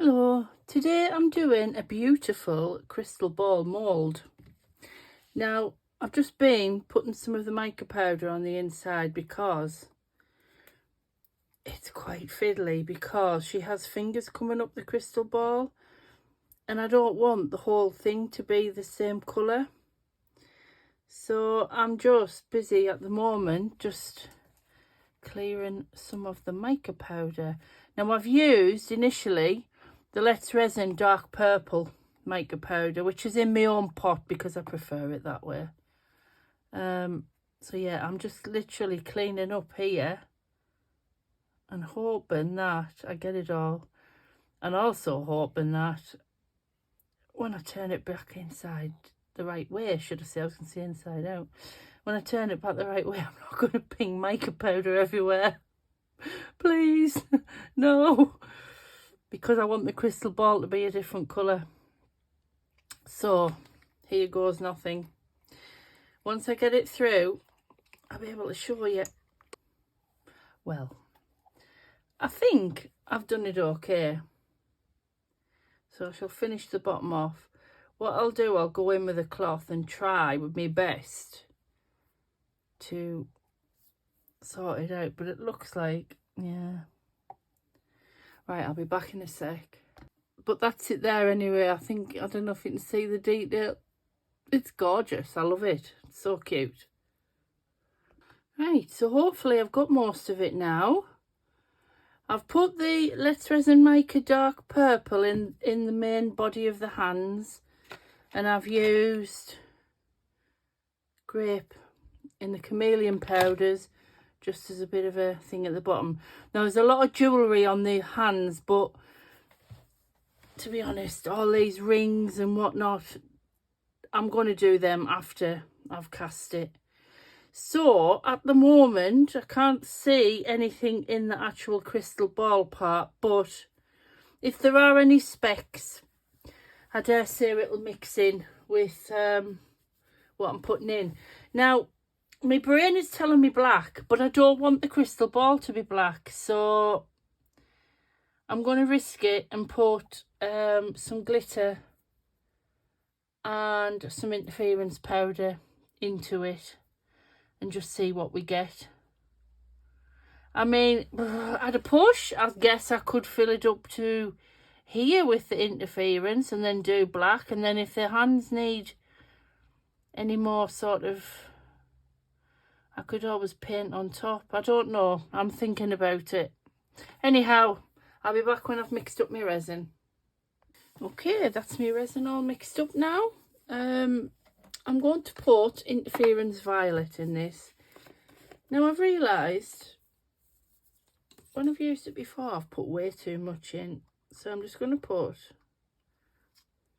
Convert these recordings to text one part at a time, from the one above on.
Hello, today I'm doing a beautiful crystal ball mould. Now I've just been putting some of the mica powder on the inside because it's quite fiddly, because she has fingers coming up the crystal ball and I don't want the whole thing to be the same colour. So I'm just busy at the moment just clearing some of the mica powder. Now I've used initially the Let's Resin dark purple mica powder, which is in my own pot because I prefer it that way. So yeah, I'm just literally cleaning up here and hoping that I get it all, and also hoping that when I turn it back inside the right way, should I say, I was going to say inside out, when I turn it back the right way, I'm not going to ping mica powder everywhere. Please, no, because I want the crystal ball to be a different colour. So here goes nothing. Once I get it through, I'll be able to show you. Well, I think I've done it okay. So I shall finish the bottom off. What I'll do, I'll go in with a cloth and try with my best to sort it out. But it looks like, yeah. Right, I'll be back in a sec. But that's it there anyway. I don't know if you can see the detail. It's gorgeous. I love it. It's so cute. Right, so hopefully I've got most of it now. I've put the Let's Resin Mica dark purple in the main body of the hands, and I've used grape in the chameleon powders just as a bit of a thing at the bottom. Now there's a lot of jewellery on the hands, but to be honest, all these rings and whatnot, I'm going to do them after I've cast it. So at the moment I can't see anything in the actual crystal ball part, but if there are any specks, I dare say it'll mix in with what I'm putting in. Now my brain is telling me black, but I don't want the crystal ball to be black, so I'm going to risk it and put some glitter and some interference powder into it and just see what we get. I mean, at a push, I guess I could fill it up to here with the interference and then do black, and then if the hands need any more sort of, I could always paint on top. I don't know, I'm thinking about it. Anyhow, I'll be back when I've mixed up my resin. Okay, that's my resin all mixed up now. I'm going to put interference violet in this. Now I've realised when I've used it before I've put way too much in, so I'm just going to put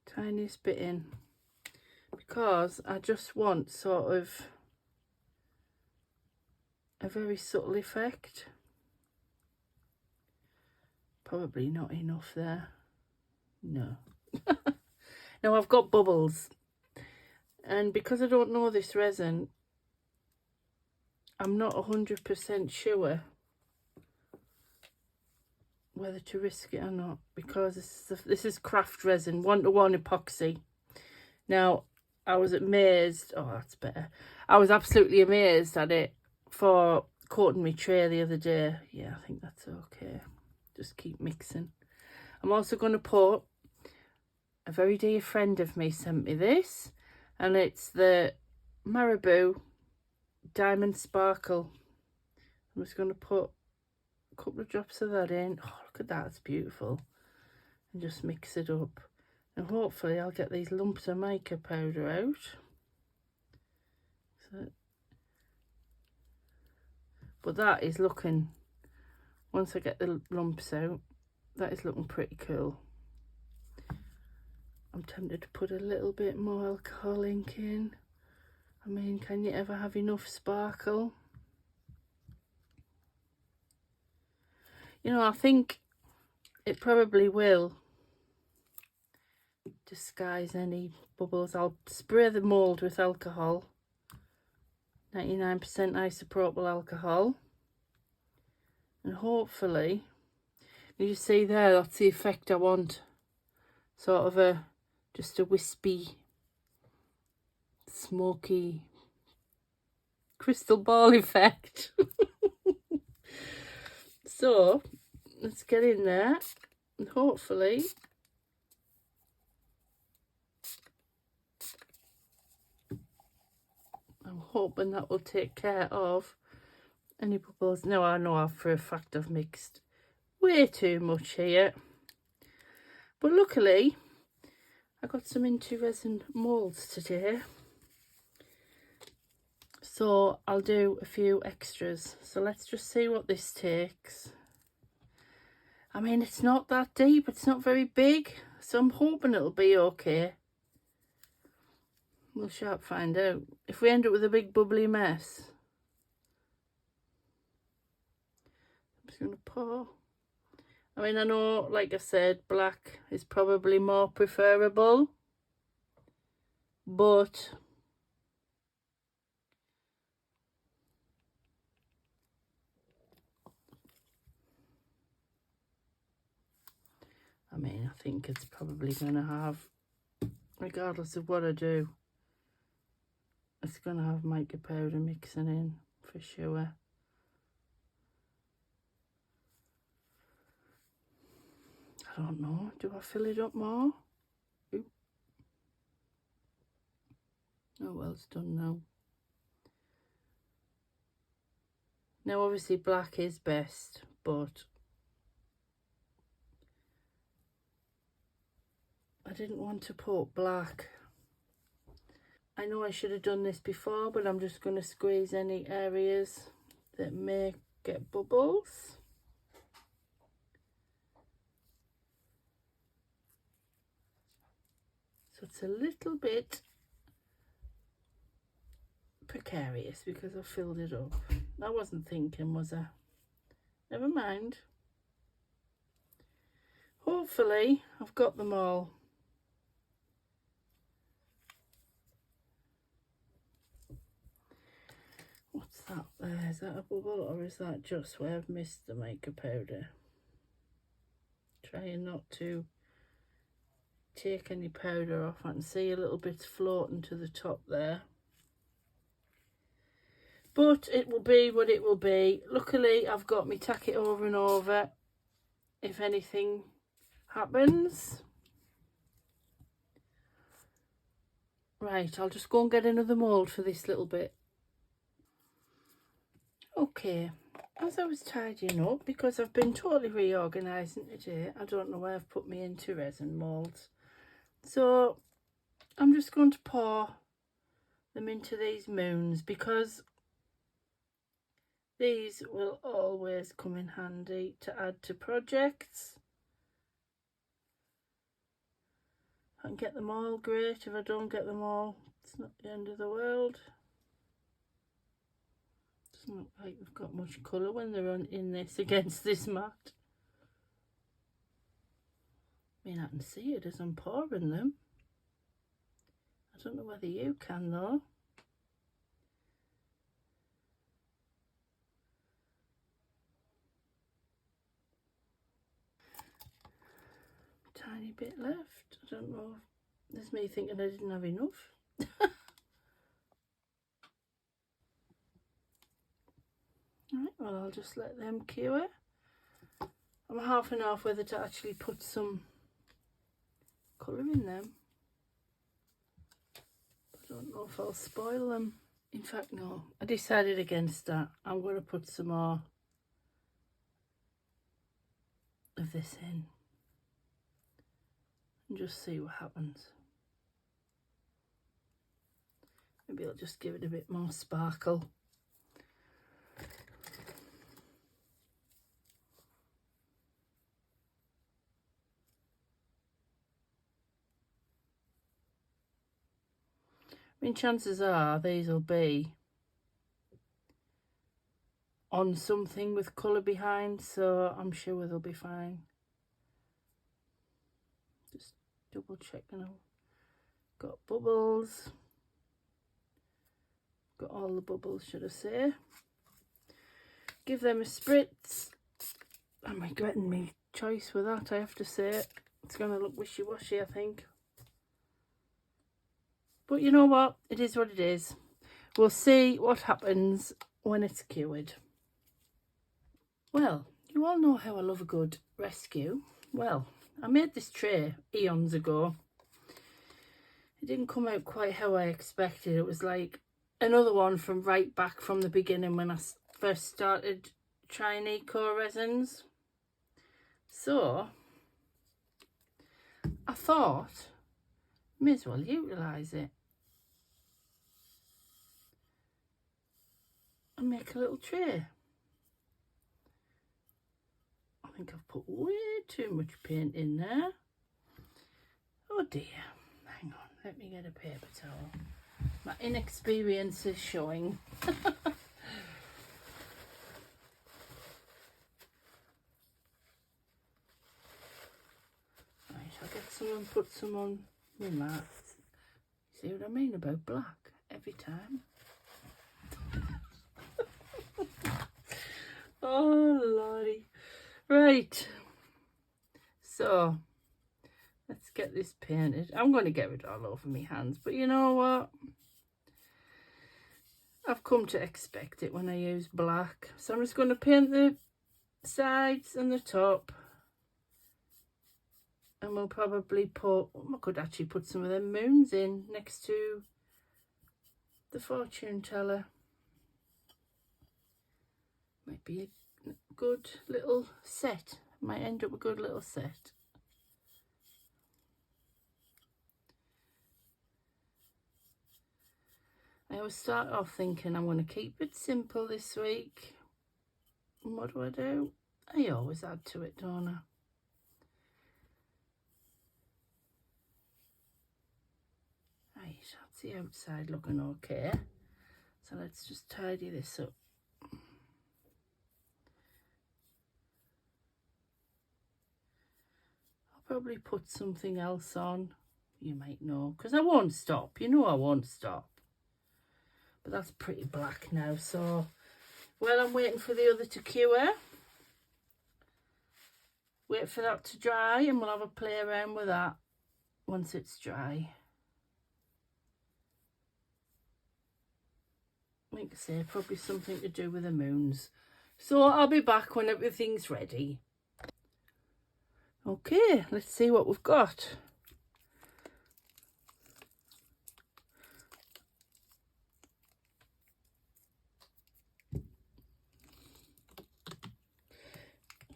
tiniest bit in because I just want sort of a very subtle effect. Probably not enough there. No. Now I've got bubbles, and because I don't know this resin, I'm not 100% sure whether to risk it or not, because this is craft resin, 1-to-1 epoxy. Now I was amazed, oh that's better, I was absolutely amazed at it for coating my tray the other day. Yeah, I think that's okay, just keep mixing. I'm also going to put, a very dear friend of me sent me this, and it's the Marabou Diamond Sparkle. I'm just going to put a couple of drops of that in. Oh, look at that, it's beautiful. And just mix it up. And hopefully I'll get these lumps of mica powder out. So, but that is looking, once I get the lumps out, that is looking pretty cool. I'm tempted to put a little bit more alcohol ink in. I mean, can you ever have enough sparkle? You know, I think it probably will disguise any bubbles. I'll spray the mould with alcohol, 99% isopropyl alcohol, and hopefully You see there, that's the effect I want. Sort of just a wispy, smoky crystal ball effect. So let's get in there and hopefully I'm hoping that will take care of any bubbles. Now I know for a fact I've mixed way too much here, but luckily I got some into resin moulds today, so I'll do a few extras. So let's just see what this takes. I mean, it's not that deep, it's not very big, so I'm hoping it'll be okay. We'll sharp find out. If we end up with a big bubbly mess, I'm just going to pour. I mean, I know, like I said, black is probably more preferable, but I mean, I think it's probably going to have, regardless of what I do, it's going to have mica powder mixing in for sure. I don't know, do I fill it up more? Ooh. Oh well, it's done now. Now obviously black is best, but I didn't want to put black. I know I should have done this before, but I'm just going to squeeze any areas that may get bubbles. So it's a little bit precarious because I filled it up. I wasn't thinking, was I? Never mind. Hopefully I've got them all. What's that there? Is that a bubble or is that just where I've missed the mica powder? Trying not to take any powder off. I can see a little bit floating to the top there. But it will be what it will be. Luckily I've got me tack it over and over if anything happens. Right, I'll just go and get another mould for this little bit. Okay, as I was tidying up, because I've been totally reorganising today, I don't know where I've put me into resin moulds. So I'm just going to pour them into these moons because these will always come in handy to add to projects. If I can get them all, great. If I don't get them all, it's not the end of the world. Doesn't look like they've got much colour when they're in this against this mat. I mean, I can see it as I'm pouring them. I don't know whether you can though. Tiny bit left. I don't know. There's me thinking I didn't have enough. Right, well, I'll just let them cure. I'm half and half whether to actually put some colour in them. I don't know if I'll spoil them. In fact, no, I decided against that. I'm going to put some more of this in and just see what happens. Maybe I'll just give it a bit more sparkle. I mean, chances are these will be on something with colour behind, so I'm sure they'll be fine. Just double checking. Got bubbles. Got all the bubbles, should I say. Give them a spritz. I'm regretting me choice with that, I have to say. It's going to look wishy-washy, I think. But you know what? It is what it is. We'll see what happens when it's cured. Well, you all know how I love a good rescue. Well, I made this tray eons ago. It didn't come out quite how I expected. It was like another one from right back from the beginning when I first started trying Decor resins. So I thought, may as well utilise it and make a little tray. I think I've put way too much paint in there. Oh dear. Hang on, let me get a paper towel. My inexperience is showing. Right, I'll get some and put some on my mat. See what I mean about black every time? Oh lordy. Right, so let's get this painted. I'm going to get it all over my hands, but you know what? I've come to expect it when I use black. So I'm just going to paint the sides and the top. And we'll probably put, I could actually put some of them moons in next to the fortune teller. Might be a good little set. Might end up a good little set. I always start off thinking I'm going to keep it simple this week. And what do? I always add to it, don't I? Right, that's the outside looking okay. So let's just tidy this up. I'll probably put something else on. You might know, because I won't stop. You know I won't stop. But that's pretty black now, so while I'm waiting for the other to cure, wait for that to dry and we'll have a play around with that once it's dry. Like I say, probably something to do with the moons. So I'll be back when everything's ready. Okay, let's see what we've got.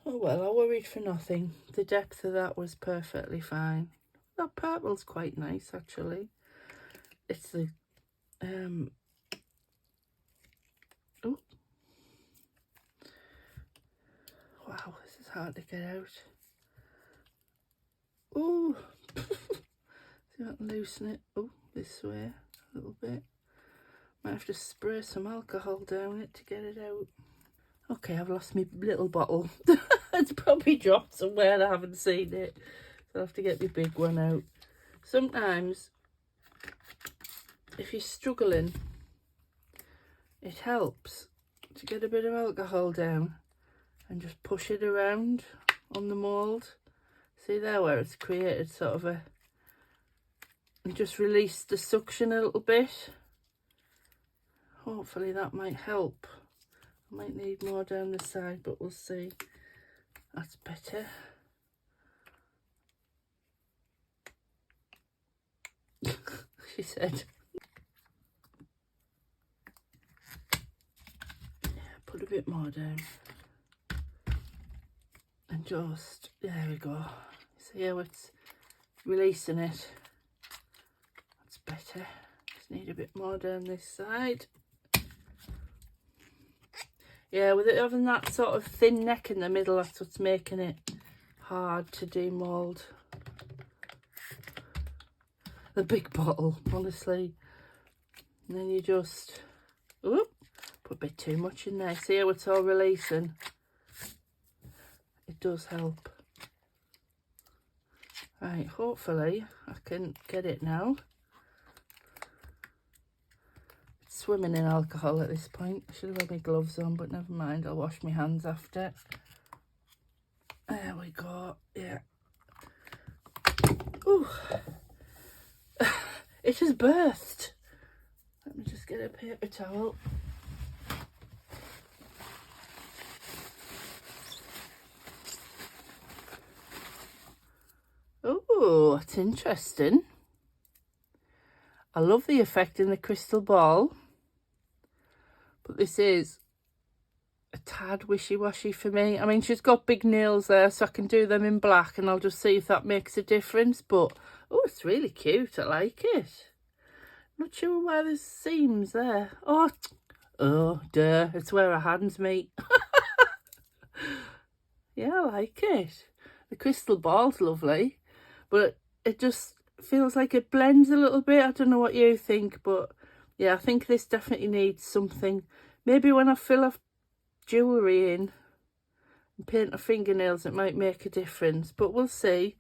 Oh well, I worried for nothing. The depth of that was perfectly fine. That purple's quite nice actually. It's the oh wow, this is hard to get out. Oh see if I can loosen it. Oh, this way a little bit. Might have to spray some alcohol down it to get it out. Okay, I've lost my little bottle. It's probably dropped somewhere and I haven't seen it. So I'll have to get my big one out. Sometimes, if you're struggling, it helps to get a bit of alcohol down and just push it around on the mould. See there where it's created sort of a... and just release the suction a little bit. Hopefully that might help. I might need more down the side, but we'll see. That's better. She said. Yeah, put a bit more down. And just, there we go. See how it's releasing it? That's better. Just need a bit more down this side. Yeah, with it having that sort of thin neck in the middle, that's what's making it hard to demould. The big bottle, honestly. And then you just, oop, put a bit too much in there. See how it's all releasing? It does help. Right, hopefully I can get it now. Swimming in alcohol at this point. I should have had my gloves on, but never mind, I'll wash my hands after. There we go. Yeah. Ooh. It has burst. Let me just get a paper towel. Oh, that's interesting. I love the effect in the crystal ball, but this is a tad wishy-washy for me. I mean, she's got big nails there, so I can do them in black, and I'll just see if that makes a difference. But oh, it's really cute. I like it. Not sure why there's seams there. Oh, duh, it's where her hands meet. Yeah, I like it. The crystal ball's lovely, but it just feels like it blends a little bit. I don't know what you think, but yeah, I think this definitely needs something. Maybe when I fill up jewellery in and paint her fingernails, it might make a difference, but we'll see.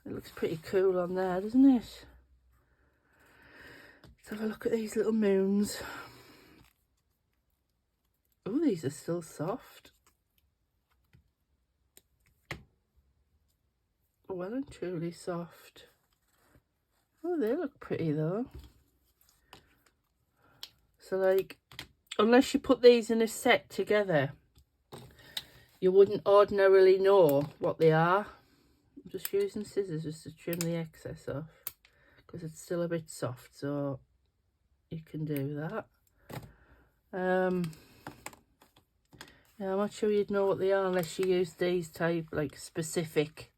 It looks pretty cool on there, doesn't it? Let's have a look at these little moons. Oh, these are still soft. Well and truly soft. Oh, they look pretty though. So like, unless you put these in a set together, you wouldn't ordinarily know what they are. I'm just using scissors just to trim the excess off because it's still a bit soft, so you can do that. Yeah, I'm not sure you'd know what they are unless you use these type, like specific,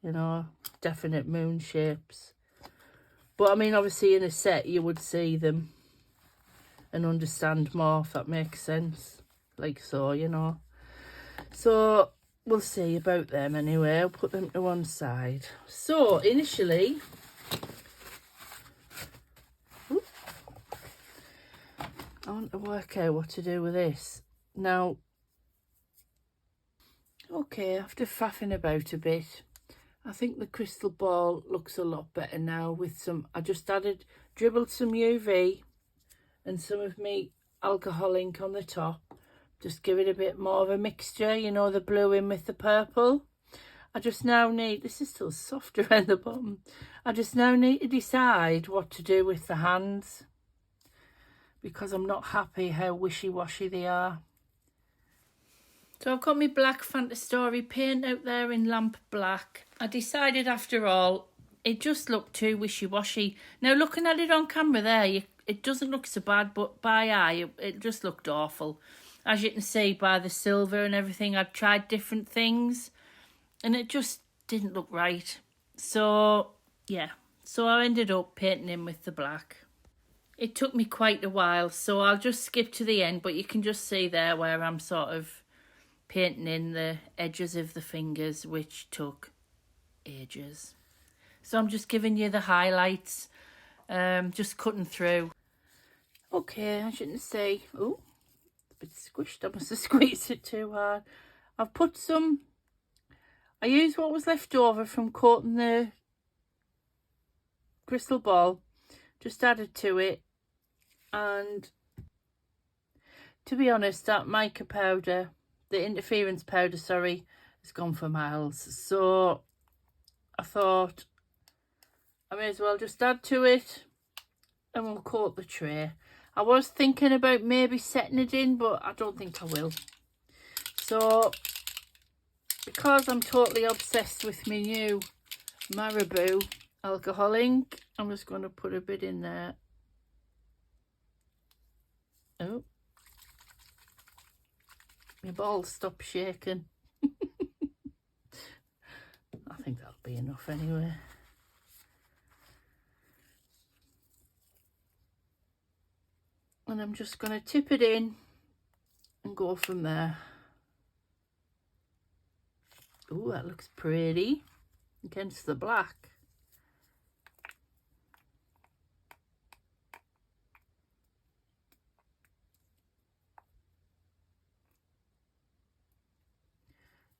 you know, definite moon shapes. But I mean, obviously in a set you would see them and understand more, if that makes sense. Like so, you know. So we'll see about them anyway. I'll put them to one side. So initially, I want to work out what to do with this. Now, okay, after faffing about a bit, I think the crystal ball looks a lot better now with some, I just dribbled some UV and some of me alcohol ink on the top. Just give it a bit more of a mixture, you know, the blue in with the purple. I just now need, this is still soft around the bottom. I just now need to decide what to do with the hands because I'm not happy how wishy-washy they are. So I've got my black Fantastory paint out there in lamp black. I decided after all, it just looked too wishy-washy. Now looking at it on camera there, it doesn't look so bad, but by eye, it just looked awful. As you can see by the silver and everything, I'd tried different things and it just didn't look right. So, yeah. So I ended up painting in with the black. It took me quite a while, so I'll just skip to the end, but you can just see there where I'm sort of painting in the edges of the fingers, which took ages. So I'm just giving you the highlights, just cutting through. Okay, as you can see, oh, it's a bit squished. I must have squeezed it too hard. I've put some, I used what was left over from coating the crystal ball, just added to it, and to be honest, that mica powder, the interference powder, sorry, has gone for miles. So I thought I may as well just add to it and we'll coat the tray. I was thinking about maybe setting it in, but I don't think I will. So because I'm totally obsessed with my new Marabou alcohol ink, I'm just going to put a bit in there. Oh, my balls stop shaking. I think that'll be enough anyway. And I'm just going to tip it in and go from there. Oh, that looks pretty against the black.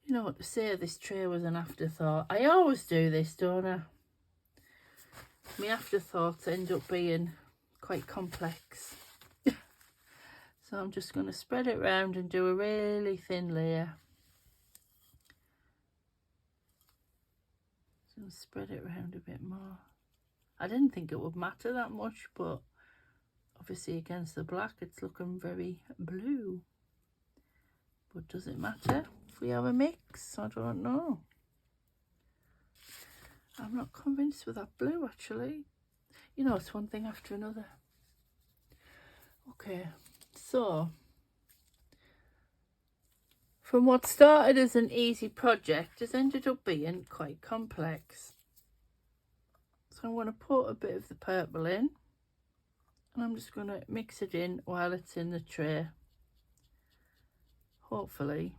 You know what to say, this tray was an afterthought. I always do this, don't I? My afterthoughts end up being quite complex. So I'm just going to spread it around and do a really thin layer. Gonna spread it around a bit more. I didn't think it would matter that much, but obviously against the black it's looking very blue. But does it matter if we have a mix? I don't know. I'm not convinced with that blue actually. You know, it's one thing after another. Okay, so from what started as an easy project has ended up being quite complex. So I'm going to put a bit of the purple in, and I'm just going to mix it in while it's in the tray. Hopefully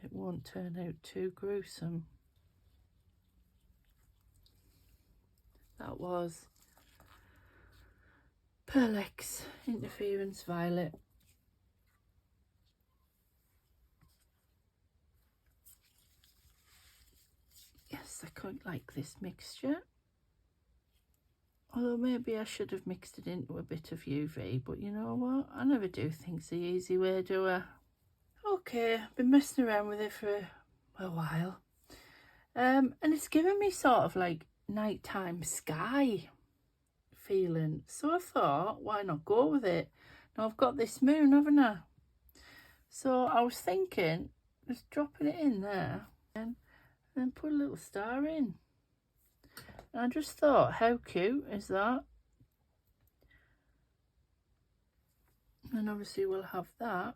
it won't turn out too gruesome. That was Pearlex Interference Violet. Yes, I quite like this mixture. Although maybe I should have mixed it into a bit of UV, but you know what? I never do things the easy way, do I? Okay, been messing around with it for a while. And it's given me sort of like nighttime sky feeling. So I thought, why not go with it? Now I've got this moon, haven't I? So I was thinking, just dropping it in there and then put a little star in. And I just thought, how cute is that? And obviously we'll have that.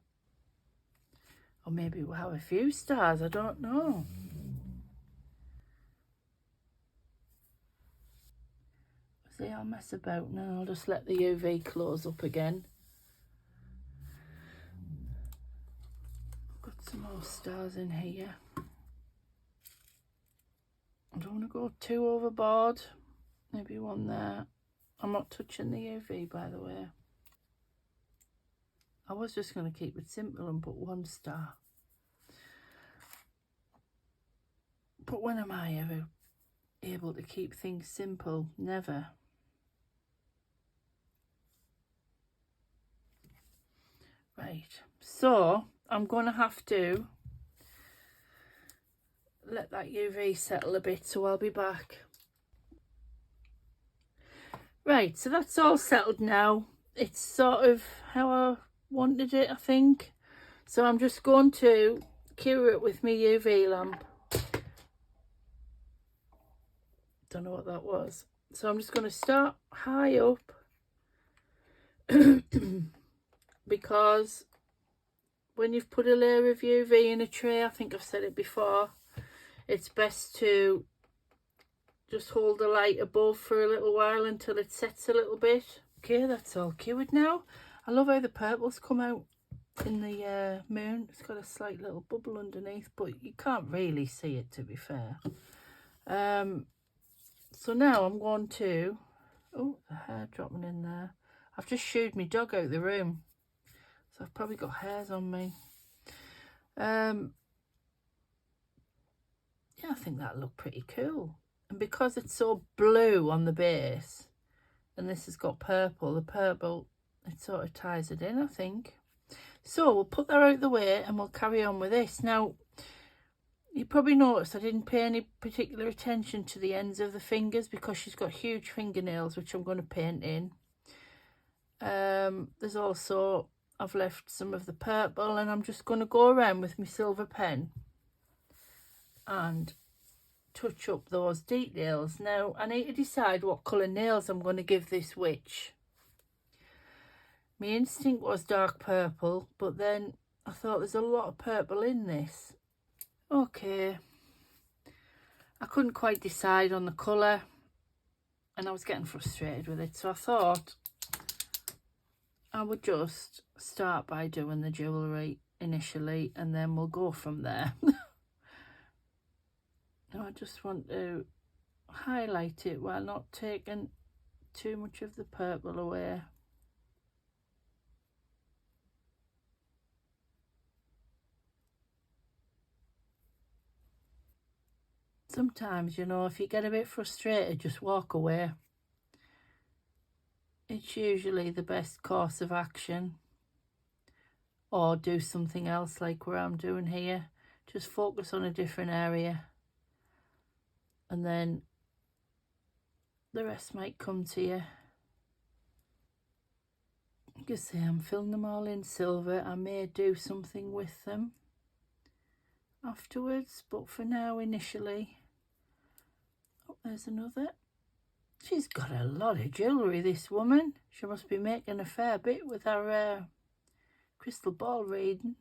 Or maybe we'll have a few stars, I don't know. See, I'll mess about now. I'll just let the UV close up again. Got some more stars in here. I don't want to go too overboard. Maybe one there. I'm not touching the UV, by the way. I was just going to keep it simple and put one star. But when am I ever able to keep things simple? Never. Right, so I'm going to have to let that UV settle a bit, so I'll be back. Right, so that's all settled now. It's sort of how I wanted it, I think. So I'm just going to cure it with my UV lamp. Don't know what that was. So I'm just going to start high up because when you've put a layer of UV in a tray, I think I've said it before, it's best to just hold the light above for a little while until it sets a little bit. Okay, that's all cured now. I love how the purples come out in the moon. It's got a slight little bubble underneath, but you can't really see it, to be fair. So now I'm going to... Oh, the hair dropping in there. I've just shooed my dog out the room, so I've probably got hairs on me. Yeah, I think that'll look pretty cool. And because it's so blue on the base, and this has got purple, the purple, it sort of ties it in, I think. So we'll put that out the way and we'll carry on with this. Now, you probably noticed I didn't pay any particular attention to the ends of the fingers because she's got huge fingernails, which I'm going to paint in. There's also, I've left some of the purple, and I'm just going to go around with my silver pen and touch up those details. Now, I need to decide what colour nails I'm going to give this witch. My instinct was dark purple, but then I thought there's a lot of purple in this. Okay, I couldn't quite decide on the colour and I was getting frustrated with it, so I thought I would just start by doing the jewellery initially and then we'll go from there. Now I just want to highlight it while not taking too much of the purple away. Sometimes, you know, if you get a bit frustrated, just walk away. It's usually the best course of action. Or do something else like what I'm doing here. Just focus on a different area. And then the rest might come to you. Like I say, I'm filling them all in silver. I may do something with them afterwards, but for now, initially. Oh, there's another. She's got a lot of jewellery, this woman. She must be making a fair bit with her crystal ball reading.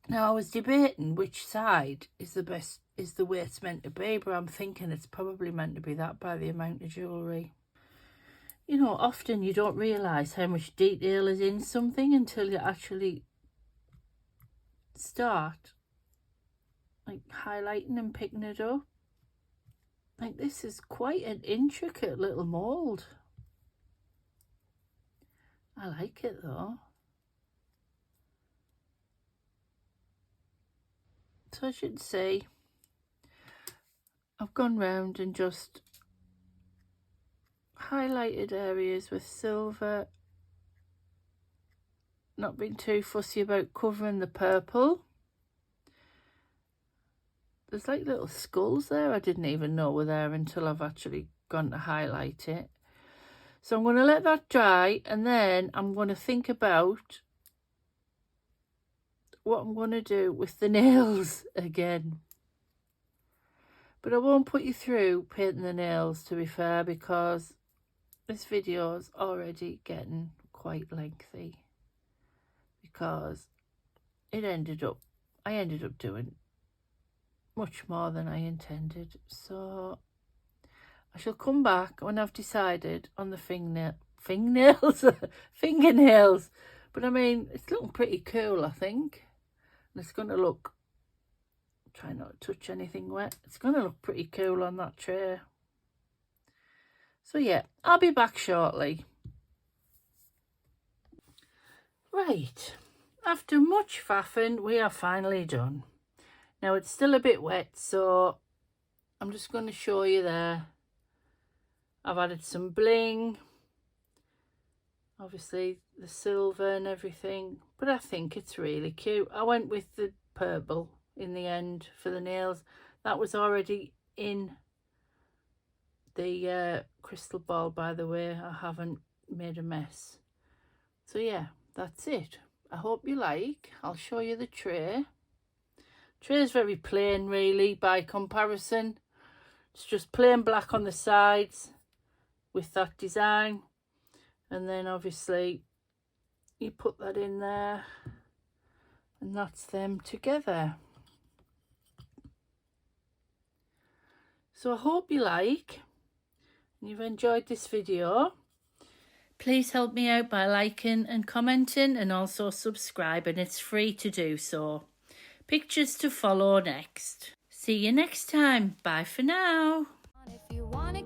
Now, I was debating which side is the best, is the way it's meant to be, but I'm thinking it's probably meant to be that by the amount of jewellery. You know, often you don't realise how much detail is in something until you actually start like highlighting and picking it up. Like, this is quite an intricate little mould. I like it though. So as you can see, I've gone round and just highlighted areas with silver, not being too fussy about covering the purple. There's like little skulls there I didn't even know were there until I've actually gone to highlight it. So I'm going to let that dry, and then I'm going to think about what I'm going to do with the nails again. But I won't put you through painting the nails, to be fair, because this video is already getting quite lengthy, because I ended up doing much more than I intended. So I shall come back when I've decided on the fingernails. But I mean, it's looking pretty cool, I think. And it's going to look, try not to touch anything wet. It's going to look pretty cool on that tray. So yeah, I'll be back shortly. Right, after much faffing, we are finally done. Now it's still a bit wet, so I'm just going to show you there. I've added some bling, obviously the silver and everything, but I think it's really cute. I went with the purple in the end for the nails. That was already in the crystal ball, by the way. I haven't made a mess. So yeah, that's it. I hope you like. I'll show you the tray. Tray is very plain really by comparison. It's just plain black on the sides with that design, and then obviously you put that in there, and that's them together. So I hope you like and you've enjoyed this video. Please help me out by liking and commenting, and also subscribing. It's free to do so. Pictures to follow next. See you next time. Bye for now. If you wanna